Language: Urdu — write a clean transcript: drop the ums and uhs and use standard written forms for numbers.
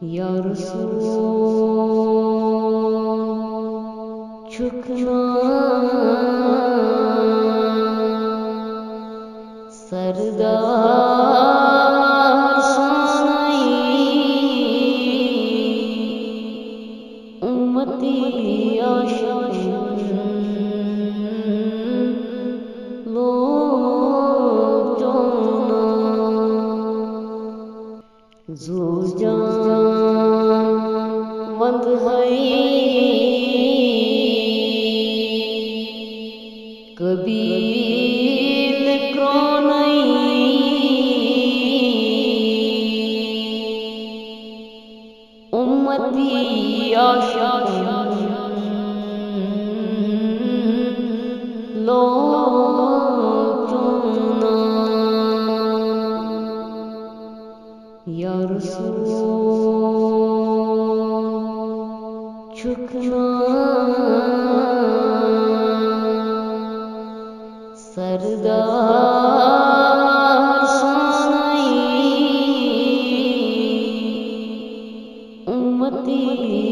یا رسول جھکنا سردار سائیں امتی عاشق لو جانا زو جان مند ہے کبھی امتی عاشق لو چونا یا رسول جھکنا سردار سائیں امتی